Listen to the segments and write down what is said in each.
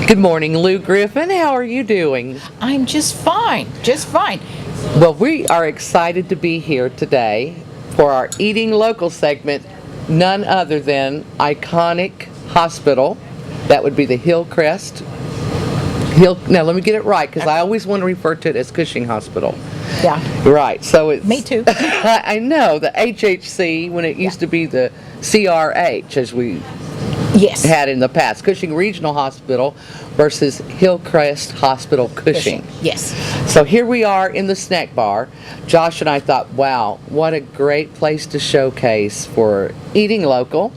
Good morning, Lou Griffin. How are you doing? I'm just fine, just fine. Well, we are excited to be here today for our Eating Local segment, none other than iconic hospital. That would be the Hillcrest. Now, let me get it right, because I always want to refer to it as Cushing Hospital. Yeah. Right, so it's... Me too. I know, the HHC, when it used to be the CRH, as we Yes. had in the past. Cushing Regional Hospital versus Hillcrest Hospital, Cushing. Yes. So here we are in the snack bar. Josh and I thought, wow, what a great place to showcase for eating local.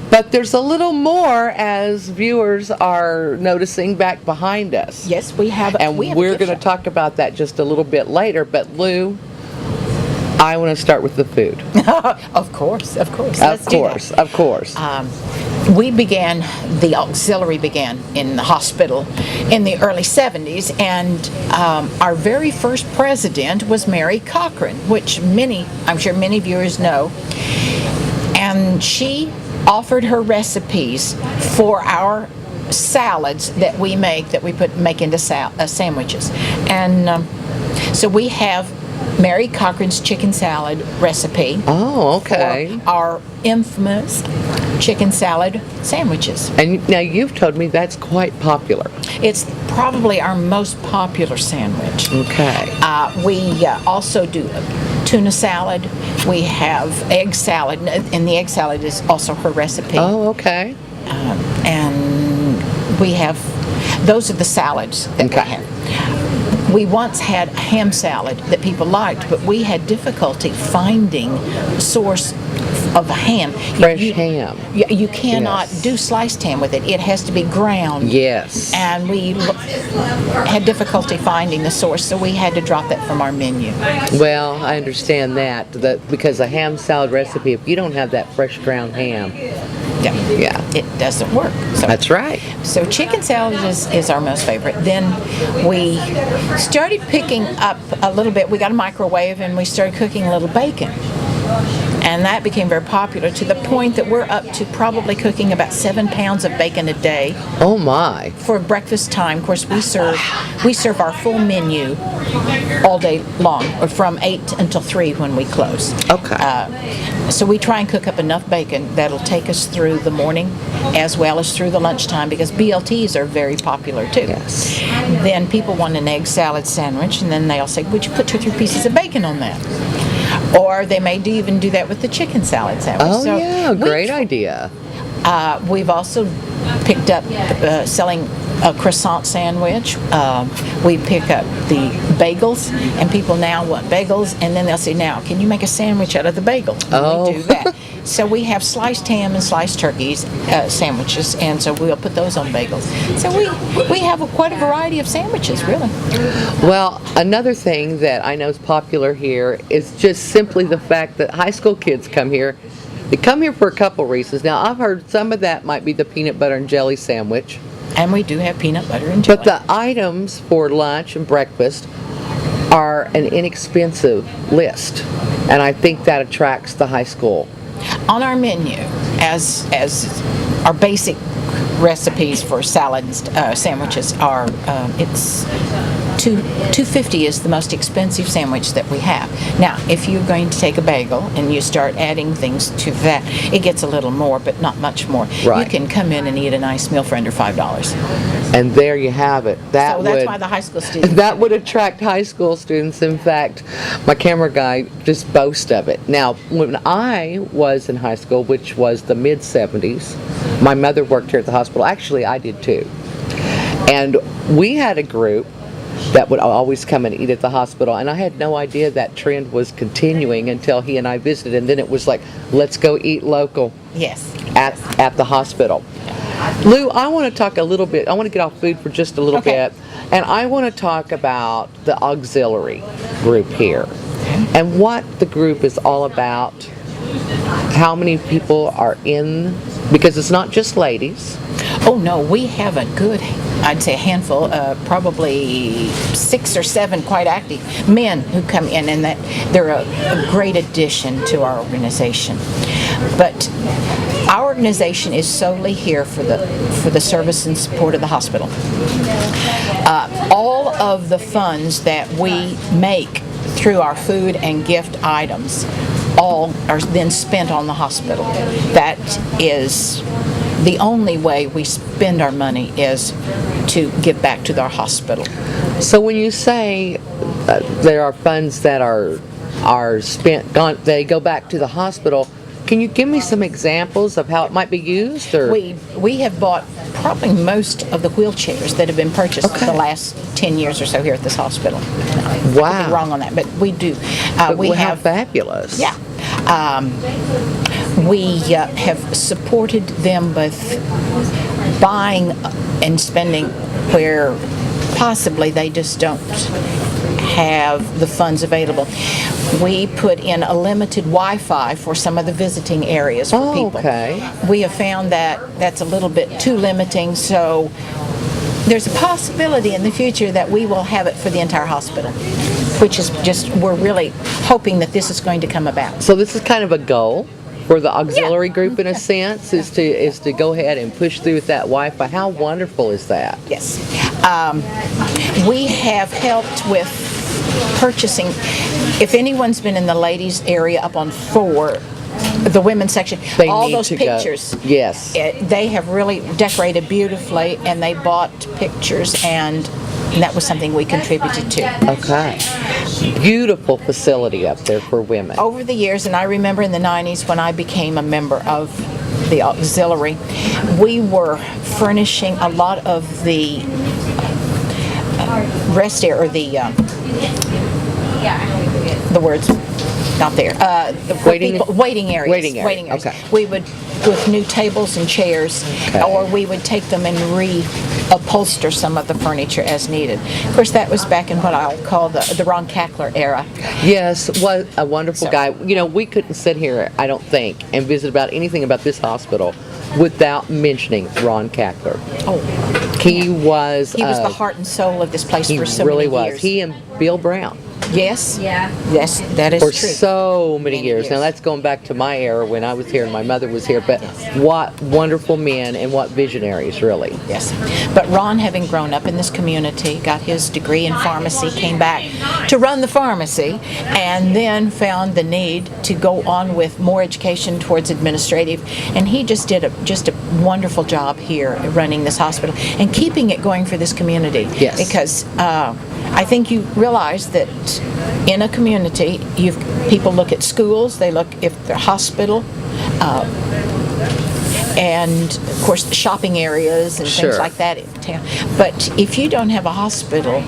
But there's a little more, as viewers are noticing back behind us. Yes, we have. And we're going to talk about that just a little bit later. But Lou, I want to start with the food. Of course. Of Let's course, do that. of course. The auxiliary began in the hospital in the early 70s, and our very first president was Mary Cochran, which I'm sure many viewers know. And she offered her recipes for our salads that we make into sandwiches. And so we have Mary Cochran's chicken salad recipe. Oh, okay. For our infamous chicken salad sandwiches. And now you've told me that's quite popular. It's probably our most popular sandwich. Okay. We also do tuna salad. We have egg salad, and the egg salad is also her recipe. Oh, okay. And we have, those are the salads that we have. We once had a ham salad that people liked, but we had difficulty finding a source of ham. Fresh ham. You cannot do sliced ham with it. It has to be ground. Yes. And we had difficulty finding the source, so we had to drop that from our menu. Well, I understand that because a ham salad recipe, if you don't have that fresh ground ham, yeah, it doesn't work. So, that's right. So chicken salad is our most favorite. Then we started picking up a little bit. We got a microwave and we started cooking a little bacon. And that became very popular to the point that we're up to probably cooking about 7 pounds of bacon a day. Oh my. For breakfast time. Of course, we serve our full menu all day long, or from 8 until 3 when we close. Okay. So we try and cook up enough bacon that'll take us through the morning as well as through the lunchtime, because BLTs are very popular too. Yes. Then people want an egg salad sandwich, and then they'll say, would you put 2 or 3 pieces of bacon on that? Or they may even do that with the chicken salad sandwich. Oh, so yeah, great idea. We've also picked up selling a croissant sandwich. We pick up the bagels, and people now want bagels, and then they'll say, now, can you make a sandwich out of the bagel? And we do that. So we have sliced ham and sliced turkeys sandwiches, and so we'll put those on bagels. So we have quite a variety of sandwiches, really. Well, another thing that I know is popular here is just simply the fact that high school kids come here. They come here for a couple reasons. Now, I've heard some of that might be the peanut butter and jelly sandwich. And we do have peanut butter and jelly. But the items for lunch and breakfast are an inexpensive list. And I think that attracts the high school. On our menu, as our basic recipes for salad sandwiches are, it's $2.50 is the most expensive sandwich that we have. Now, if you're going to take a bagel and you start adding things to that, it gets a little more, but not much more. Right. You can come in and eat a nice meal for under $5. And there you have it. So that's why the high school students. That would attract high school students. In fact, my camera guy just boasts of it. Now, when I was in high school, which was the mid-70s, my mother worked here at the hospital. Actually, I did too. And we had a group that would always come and eat at the hospital, and I had no idea that trend was continuing until he and I visited, and then it was like, let's go eat local. Yes. At the hospital. Lou, I want to talk a little bit, I want to get off food for just a little bit, and I want to talk about the auxiliary group here and what the group is all about, how many people are in, because it's not just ladies. Oh no, we have a good, I'd say a handful, probably 6 or 7 quite active men who come in, and that they're a great addition to our organization. But Our organization is solely here for the service and support of the hospital. All of the funds that we make through our food and gift items all are then spent on the hospital. That is the only way we spend our money, is to give back to our hospital. So when you say there are funds that are spent, they go back to the hospital, can you give me some examples of how it might be used? Or We have bought probably most of the wheelchairs that have been purchased Okay. the last 10 years or so here at this hospital. Wow. Could be wrong on that, but we do. But how fabulous. Yeah. We have supported them with buying and spending where possibly they just don't have the funds available. We put in a limited Wi-Fi for some of the visiting areas for people. Okay. We have found that that's a little bit too limiting, so there's a possibility in the future that we will have it for the entire hospital, which is just, we're really hoping that this is going to come about. So this is kind of a goal for the auxiliary group, in a sense, is to go ahead and push through with that Wi-Fi. How wonderful is that? Yes. We have helped with purchasing. If anyone's been in the ladies area up on 4, the women's section, They all need those to go. pictures, Yes. they have really decorated beautifully, and they bought pictures, and that was something we contributed to. Okay. Beautiful facility up there for women. Over the years, and I remember in the 90s when I became a member of the auxiliary, we were furnishing a lot of the rest area, or the words not there. Waiting waiting areas. Waiting areas. Okay. We would, with new tables and chairs, Okay. or we would take them and reupholster some of the furniture as needed. Of course, that was back in what I'll call the Ron Cackler era. Yes, what a wonderful So- guy. You know, we couldn't sit here, I don't think, and visit about anything about this hospital without mentioning Ron Cackler. Oh, He was he was the heart and soul of this place he for so really many was. years. He and Bill Brown Yes. Yeah. Yes, that is for true. so many Many years. Now years. that's going back to my era when I was here and my mother was here. But what wonderful men and what visionaries, really. Yes. But Ron, having grown up in this community, got his degree in pharmacy, came back to run the pharmacy, and then found the need to go on with more education towards administrative. And he just did a wonderful job here running this hospital and keeping it going for this community. Yes. Because I think you realize that in a community, people look at schools, they look if they're hospital, and of course the shopping areas and Sure. things like that in town. But if you don't have a hospital,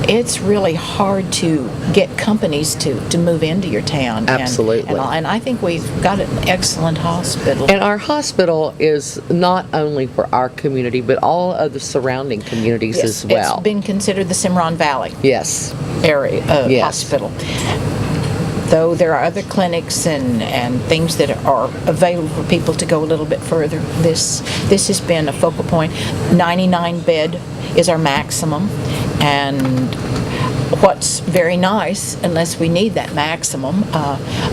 it's really hard to get companies to move into your town. Absolutely. And I think we've got an excellent hospital. And our hospital is not only for our community, but all of the surrounding communities Yes, as well. It's been considered the Cimarron Valley Yes. area Yes. hospital. Though there are other clinics and things that are available for people to go a little bit further, this has been a focal point. 99 bed is our maximum, and what's very nice, unless we need that maximum,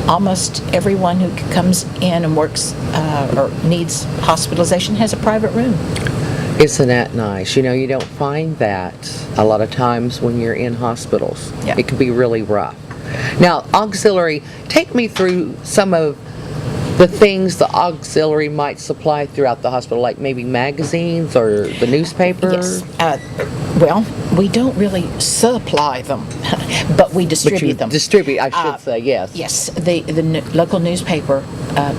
almost everyone who comes in and works or needs hospitalization has a private room. Isn't that nice? You know, you don't find that a lot of times when you're in hospitals. Yeah. It can be really rough. Now, auxiliary, take me through some of the things the auxiliary might supply throughout the hospital, like maybe magazines or the newspaper? Yes. Well, we don't really supply them, but we But distribute you them. distribute, I should say, yes. Yes, the local newspaper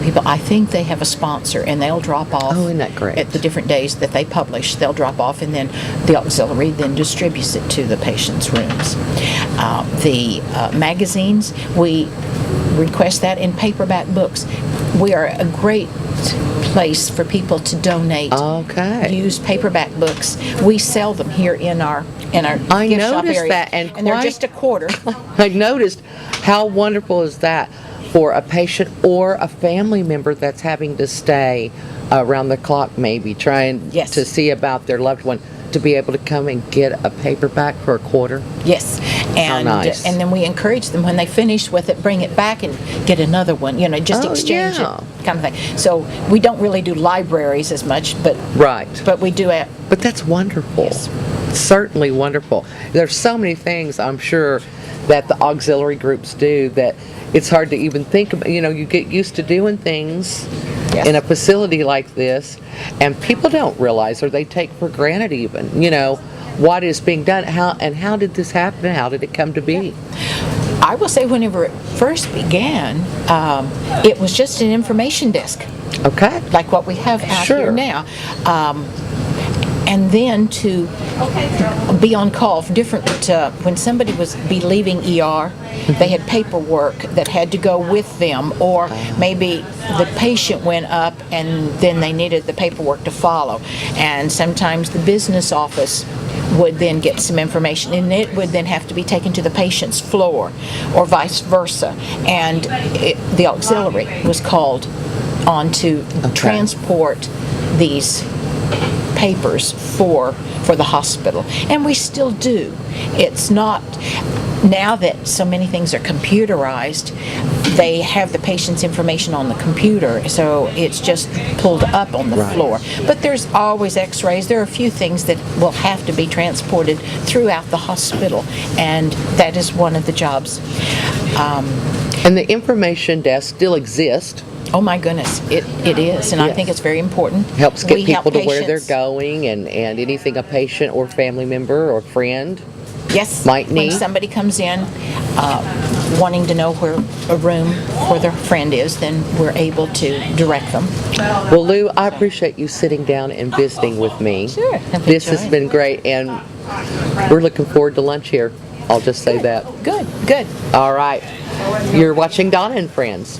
people, I think they have a sponsor, and they'll drop off. Oh, isn't that great? At the different days that they publish, they'll drop off, and then the auxiliary then distributes it to the patients' rooms. The magazines, we request that in paperback books. We are a great place for people to donate Okay. used paperback books. We sell them here in our I gift shop noticed area, that, and they're quite- just a quarter. I noticed how wonderful is that for a patient or a family member that's having to stay around the clock, maybe trying Yes. to see about their loved one, to be able to come and get a paperback for a quarter. Yes, And, nice. and then we encourage them when they finish with it, bring it back and get another one, just Oh, exchange yeah. it kind of thing. So we don't really do libraries as much, but Right. we do it. But that's wonderful. Yes. Certainly wonderful. There's so many things I'm sure that the auxiliary groups do that it's hard to even think about. You get used to doing things Yes. in a facility like this, and people don't realize, or they take for granted even, what is being done. How did this happen? How did it come to be? I will say whenever it first began, it was just an information desk, Okay. like what we have out Sure. here now. And then to be on call for different, when somebody was leaving ER, they had paperwork that had to go with them, or maybe the patient went up and then they needed the paperwork to follow. And sometimes the business office would then get some information, and it would then have to be taken to the patient's floor, or vice versa. And the auxiliary was called on to transport these papers for the hospital, and we still do. It's not, now that so many things are computerized, they have the patient's information on the computer, so it's just pulled up on the floor. But there's always x-rays. There are a few things that will have to be transported throughout the hospital, and that is one of the jobs. And the information desk still exists. Oh my goodness, it is, and I think it's very important. Helps get We help people to where they're patients. going, and anything a patient or family member or friend. Yes, might when need. somebody comes in wanting to know where a room for their friend is, then we're able to direct them. Well, Lou, I appreciate you sitting down and visiting with me. Sure. This has been great, and we're looking forward to lunch here. I'll just say that. Good, good. All right. You're watching Donna and Friends.